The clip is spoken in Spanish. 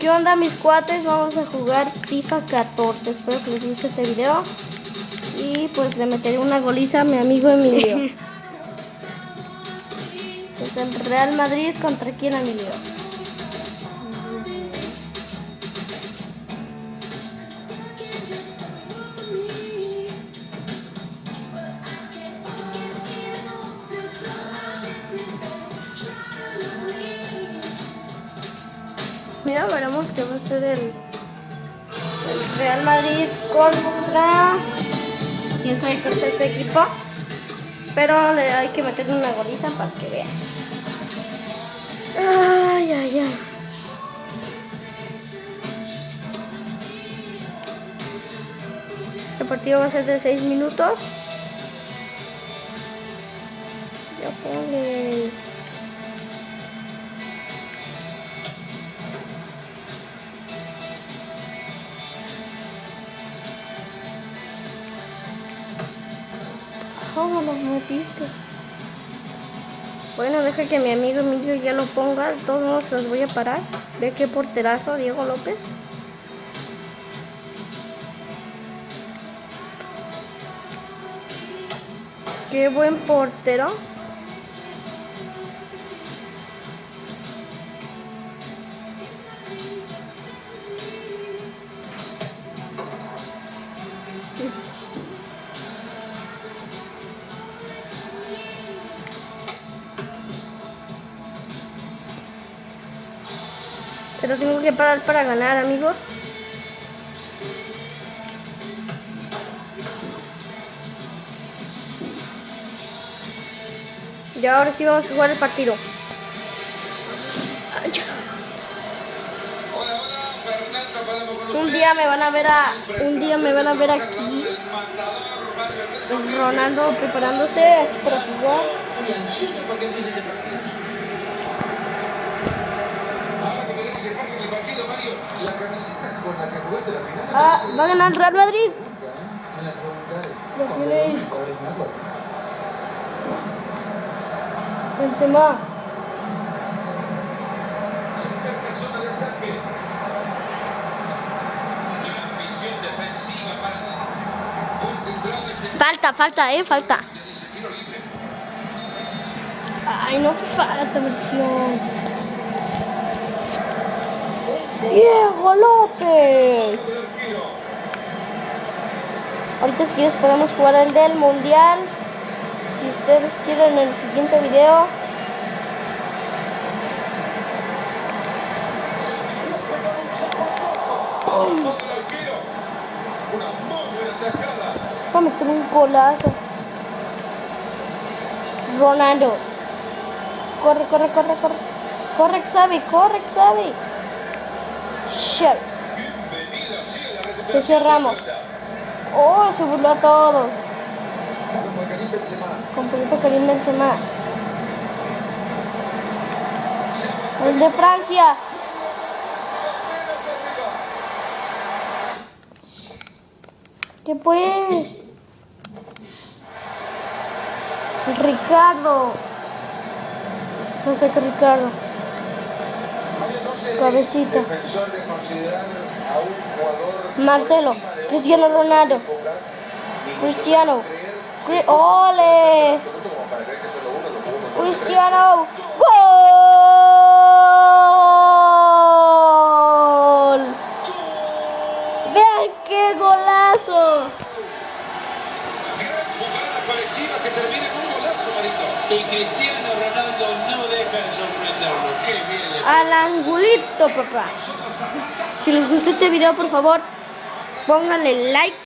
¿Qué onda, mis cuates? Vamos a jugar FIFA 14. Espero que les guste este video. Y pues le meteré una goliza a mi amigo Emilio. Es el Real Madrid contra quién, Emilio. Mira, veremos que va a ser el Real Madrid contra quién sabe cuál es este equipo, pero le hay que meterle una goliza para que vean. Ay, ay, ay. El partido va a ser de 6 minutos. Ya ponle. ¿Cómo los metiste? Bueno, deja que mi amigo Emilio ya lo ponga. De todos modos los voy a parar. Ve qué porterazo, Diego López. Qué buen portero. Se lo tengo que parar para ganar, amigos. Y ahora sí vamos a jugar el partido. Un día me van a ver aquí Ronaldo preparándose aquí para jugar. Va a ganar el Real Madrid. Benzema. Falta. Ay, no fue falta, versión. Diego López. Ahorita si quieres podemos jugar el del mundial. Si ustedes quieren en el siguiente video. Va a meter un golazo. Ronaldo. Corre. Corre, Xavi. Shit. Sergio Ramos. Oh, se burló a todos. Completo Karim Benzema. El de Francia. ¿Qué pues? Ricardo. No sé qué Ricardo. Cabecita. Marcelo. Cristiano Ronaldo. Cristiano. ¡Ole! Cristiano. ¡Gol! ¡Vean qué golazo! Que termine con un golazo, Marito. Y Cristiano Ronaldo no deja de sorprendernos. Qué bien. Al angulito, papá. Si les gustó este video, por favor, pónganle like.